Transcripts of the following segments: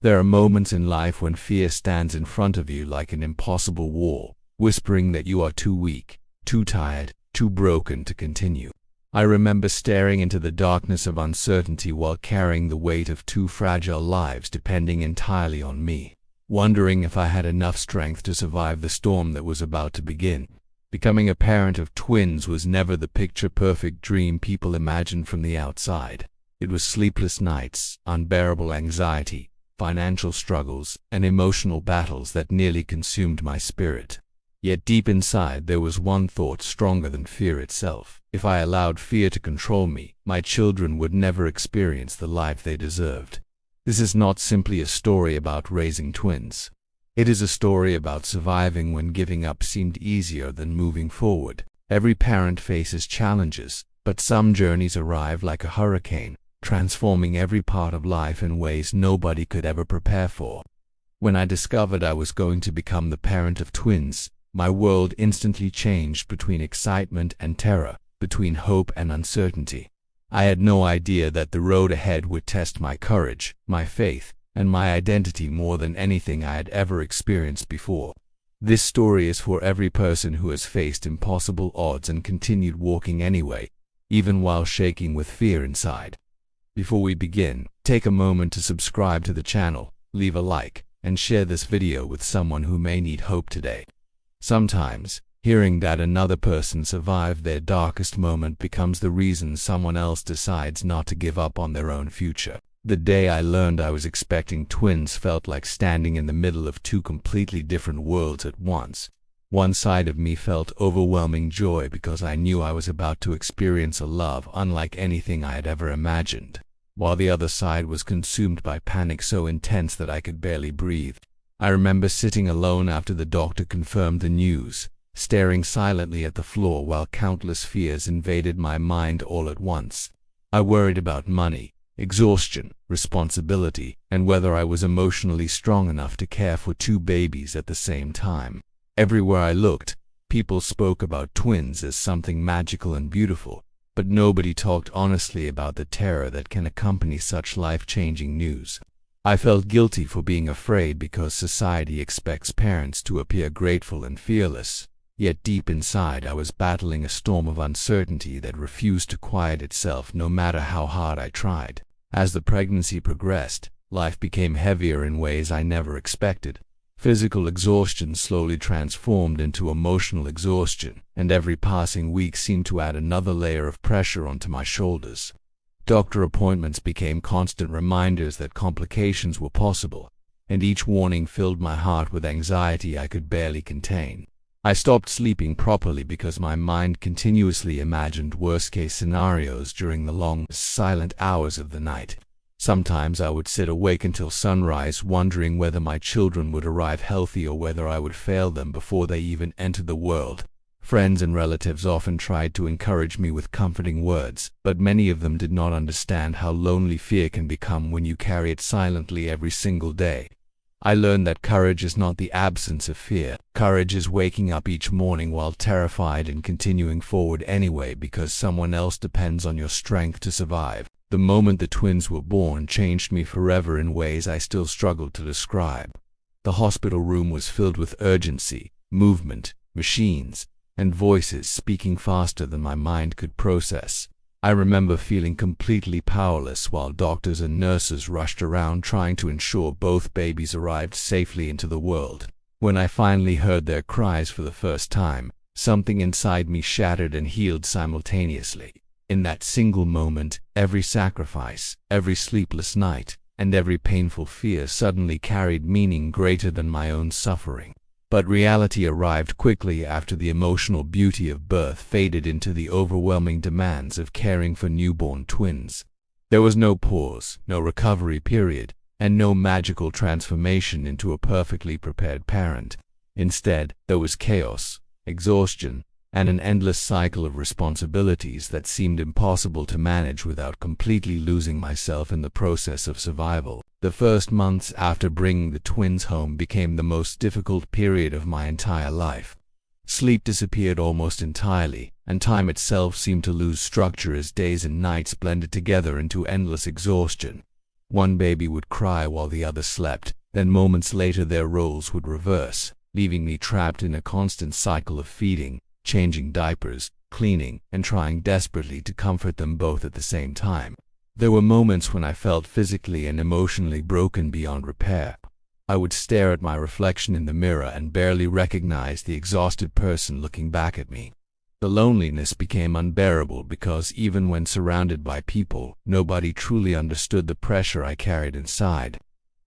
There are moments in life when fear stands in front of you like an impossible wall, whispering that you are too weak, too tired, too broken to continue. I remember staring into the darkness of uncertainty while carrying the weight of two fragile lives depending entirely on me, wondering if I had enough strength to survive the storm that was about to begin. Becoming a parent of twins was never the picture-perfect dream people imagine from the outside. It was sleepless nights, unbearable anxiety, financial struggles, and emotional battles that nearly consumed my spirit. Yet deep inside there was one thought stronger than fear itself. If I allowed fear to control me, my children would never experience the life they deserved. This is not simply a story about raising twins. It is a story about surviving when giving up seemed easier than moving forward. Every parent faces challenges, but some journeys arrive like a hurricane, transforming every part of life in ways nobody could ever prepare for. When I discovered I was going to become the parent of twins, my world instantly changed between excitement and terror, between hope and uncertainty. I had no idea that the road ahead would test my courage, my faith, and my identity more than anything I had ever experienced before. This story is for every person who has faced impossible odds and continued walking anyway, even while shaking with fear inside. Before we begin, take a moment to subscribe to the channel, leave a like, and share this video with someone who may need hope today. Sometimes, hearing that another person survived their darkest moment becomes the reason someone else decides not to give up on their own future. The day I learned I was expecting twins felt like standing in the middle of two completely different worlds at once. One side of me felt overwhelming joy because I knew I was about to experience a love unlike anything I had ever imagined, while the other side was consumed by panic so intense that I could barely breathe. I remember sitting alone after the doctor confirmed the news, staring silently at the floor while countless fears invaded my mind all at once. I worried about money, exhaustion, responsibility, and whether I was emotionally strong enough to care for two babies at the same time. Everywhere I looked, people spoke about twins as something magical and beautiful, but nobody talked honestly about the terror that can accompany such life-changing news. I felt guilty for being afraid because society expects parents to appear grateful and fearless, yet deep inside I was battling a storm of uncertainty that refused to quiet itself no matter how hard I tried. As the pregnancy progressed, life became heavier in ways I never expected. Physical exhaustion slowly transformed into emotional exhaustion, and every passing week seemed to add another layer of pressure onto my shoulders. Doctor appointments became constant reminders that complications were possible, and each warning filled my heart with anxiety I could barely contain. I stopped sleeping properly because my mind continuously imagined worst-case scenarios during the long, silent hours of the night. Sometimes I would sit awake until sunrise wondering whether my children would arrive healthy or whether I would fail them before they even entered the world. Friends and relatives often tried to encourage me with comforting words, but many of them did not understand how lonely fear can become when you carry it silently every single day. I learned that courage is not the absence of fear. Courage is waking up each morning while terrified and continuing forward anyway because someone else depends on your strength to survive. The moment the twins were born changed me forever in ways I still struggle to describe. The hospital room was filled with urgency, movement, machines, and voices speaking faster than my mind could process. I remember feeling completely powerless while doctors and nurses rushed around trying to ensure both babies arrived safely into the world. When I finally heard their cries for the first time, something inside me shattered and healed simultaneously. In that single moment, every sacrifice, every sleepless night, and every painful fear suddenly carried meaning greater than my own suffering. But reality arrived quickly after the emotional beauty of birth faded into the overwhelming demands of caring for newborn twins. There was no pause, no recovery period, and no magical transformation into a perfectly prepared parent. Instead, there was chaos, exhaustion, and an endless cycle of responsibilities that seemed impossible to manage without completely losing myself in the process of survival. The first months after bringing the twins home became the most difficult period of my entire life. Sleep disappeared almost entirely, and time itself seemed to lose structure as days and nights blended together into endless exhaustion. One baby would cry while the other slept, then moments later their roles would reverse, leaving me trapped in a constant cycle of feeding, changing diapers, cleaning, and trying desperately to comfort them both at the same time. There were moments when I felt physically and emotionally broken beyond repair. I would stare at my reflection in the mirror and barely recognize the exhausted person looking back at me. The loneliness became unbearable because even when surrounded by people, nobody truly understood the pressure I carried inside.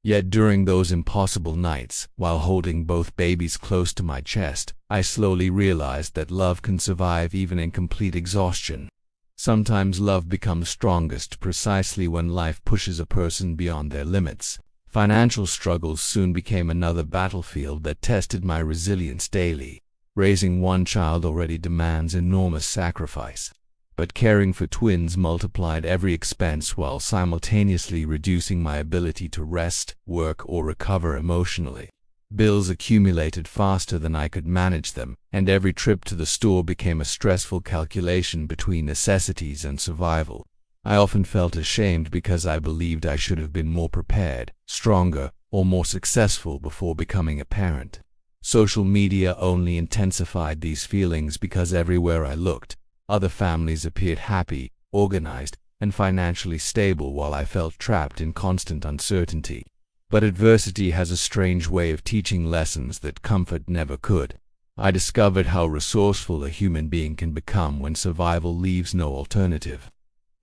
Yet during those impossible nights, while holding both babies close to my chest, I slowly realized that love can survive even in complete exhaustion. Sometimes love becomes strongest precisely when life pushes a person beyond their limits. Financial struggles soon became another battlefield that tested my resilience daily. Raising one child already demands enormous sacrifice, but caring for twins multiplied every expense while simultaneously reducing my ability to rest, work, or recover emotionally. Bills accumulated faster than I could manage them, and every trip to the store became a stressful calculation between necessities and survival. I often felt ashamed because I believed I should have been more prepared, stronger, or more successful before becoming a parent. Social media only intensified these feelings because everywhere I looked, other families appeared happy, organized, and financially stable while I felt trapped in constant uncertainty. But adversity has a strange way of teaching lessons that comfort never could. I discovered how resourceful a human being can become when survival leaves no alternative.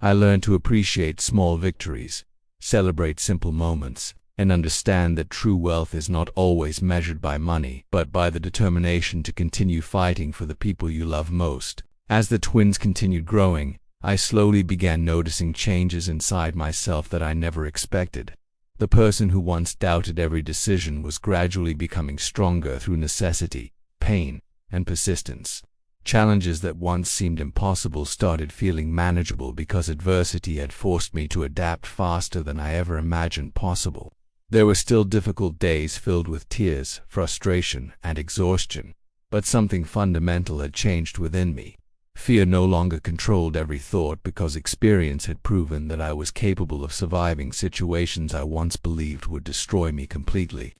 I learned to appreciate small victories, celebrate simple moments, and understand that true wealth is not always measured by money, but by the determination to continue fighting for the people you love most. As the twins continued growing, I slowly began noticing changes inside myself that I never expected. The person who once doubted every decision was gradually becoming stronger through necessity, pain, and persistence. Challenges that once seemed impossible started feeling manageable because adversity had forced me to adapt faster than I ever imagined possible. There were still difficult days filled with tears, frustration, and exhaustion, but something fundamental had changed within me. Fear no longer controlled every thought because experience had proven that I was capable of surviving situations I once believed would destroy me completely.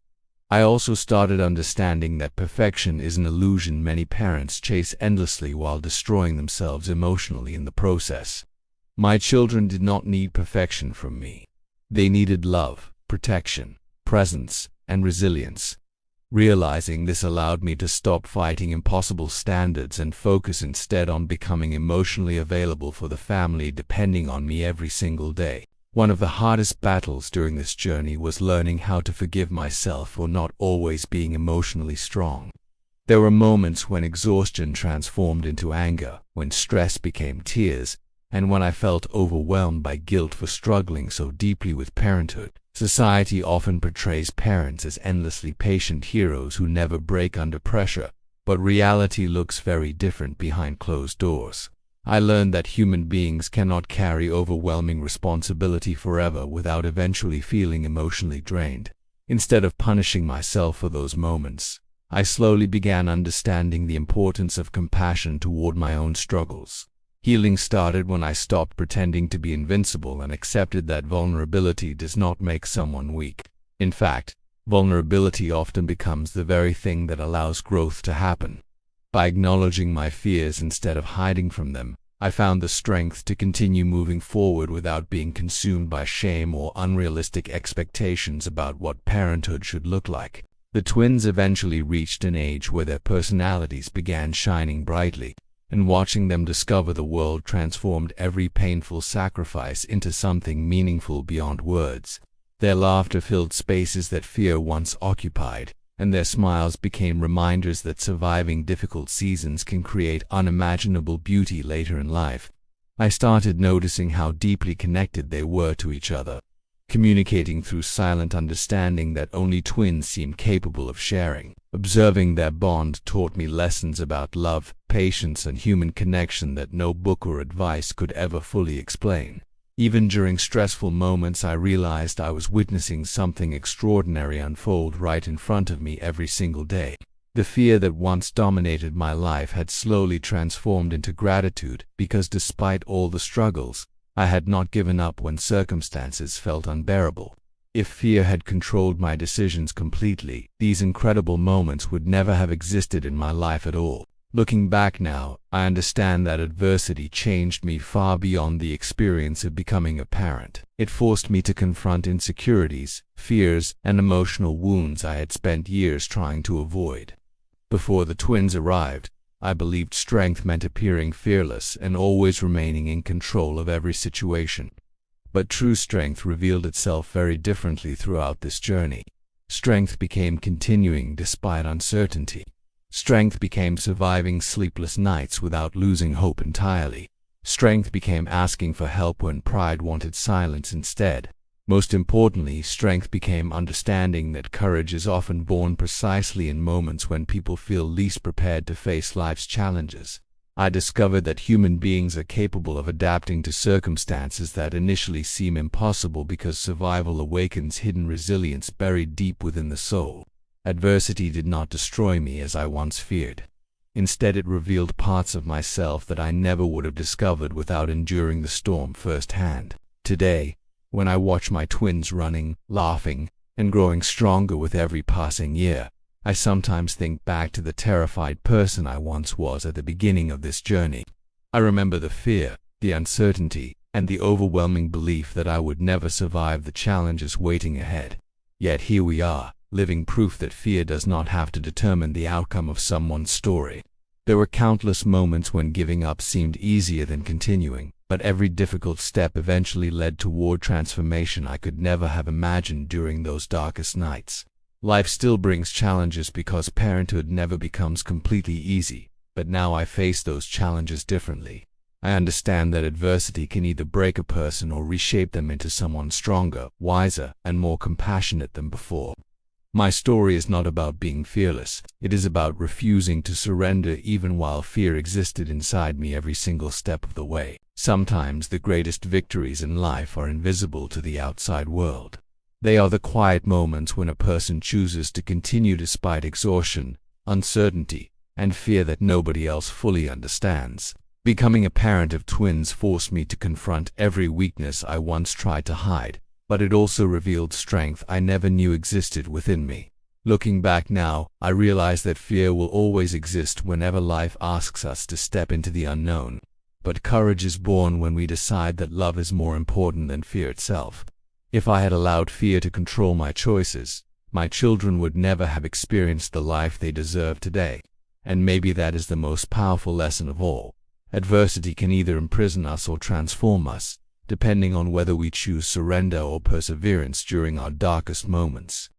I also started understanding that perfection is an illusion many parents chase endlessly while destroying themselves emotionally in the process. My children did not need perfection from me. They needed love, protection, presence, and resilience. Realizing this allowed me to stop fighting impossible standards and focus instead on becoming emotionally available for the family depending on me every single day. One of the hardest battles during this journey was learning how to forgive myself for not always being emotionally strong. There were moments when exhaustion transformed into anger, when stress became tears, and when I felt overwhelmed by guilt for struggling so deeply with parenthood. Society often portrays parents as endlessly patient heroes who never break under pressure, but reality looks very different behind closed doors. I learned that human beings cannot carry overwhelming responsibility forever without eventually feeling emotionally drained. Instead of punishing myself for those moments, I slowly began understanding the importance of compassion toward my own struggles. Healing started when I stopped pretending to be invincible and accepted that vulnerability does not make someone weak. In fact, vulnerability often becomes the very thing that allows growth to happen. By acknowledging my fears instead of hiding from them, I found the strength to continue moving forward without being consumed by shame or unrealistic expectations about what parenthood should look like. The twins eventually reached an age where their personalities began shining brightly, and watching them discover the world transformed every painful sacrifice into something meaningful beyond words. Their laughter filled spaces that fear once occupied, and their smiles became reminders that surviving difficult seasons can create unimaginable beauty later in life. I started noticing how deeply connected they were to each other, communicating through silent understanding that only twins seem capable of sharing. Observing their bond taught me lessons about love, patience, and human connection that no book or advice could ever fully explain. Even during stressful moments, I realized I was witnessing something extraordinary unfold right in front of me every single day. The fear that once dominated my life had slowly transformed into gratitude because despite all the struggles, I had not given up when circumstances felt unbearable. If fear had controlled my decisions completely, these incredible moments would never have existed in my life at all. Looking back now, I understand that adversity changed me far beyond the experience of becoming a parent. It forced me to confront insecurities, fears, and emotional wounds I had spent years trying to avoid. Before the twins arrived, I believed strength meant appearing fearless and always remaining in control of every situation. But true strength revealed itself very differently throughout this journey. Strength became continuing despite uncertainty. Strength became surviving sleepless nights without losing hope entirely. Strength became asking for help when pride wanted silence instead. Most importantly, strength became understanding that courage is often born precisely in moments when people feel least prepared to face life's challenges. I discovered that human beings are capable of adapting to circumstances that initially seem impossible because survival awakens hidden resilience buried deep within the soul. Adversity did not destroy me as I once feared. Instead, it revealed parts of myself that I never would have discovered without enduring the storm firsthand. Today, when I watch my twins running, laughing, and growing stronger with every passing year, I sometimes think back to the terrified person I once was at the beginning of this journey. I remember the fear, the uncertainty, and the overwhelming belief that I would never survive the challenges waiting ahead. Yet here we are, living proof that fear does not have to determine the outcome of someone's story. There were countless moments when giving up seemed easier than continuing, but every difficult step eventually led toward transformation I could never have imagined during those darkest nights. Life still brings challenges because parenthood never becomes completely easy, but now I face those challenges differently. I understand that adversity can either break a person or reshape them into someone stronger, wiser, and more compassionate than before. My story is not about being fearless. It is about refusing to surrender even while fear existed inside me every single step of the way. Sometimes the greatest victories in life are invisible to the outside world. They are the quiet moments when a person chooses to continue despite exhaustion, uncertainty, and fear that nobody else fully understands. Becoming a parent of twins forced me to confront every weakness I once tried to hide, but it also revealed strength I never knew existed within me. Looking back now, I realize that fear will always exist whenever life asks us to step into the unknown. But courage is born when we decide that love is more important than fear itself. If I had allowed fear to control my choices, my children would never have experienced the life they deserve today. And maybe that is the most powerful lesson of all. Adversity can either imprison us or transform us, depending on whether we choose surrender or perseverance during our darkest moments.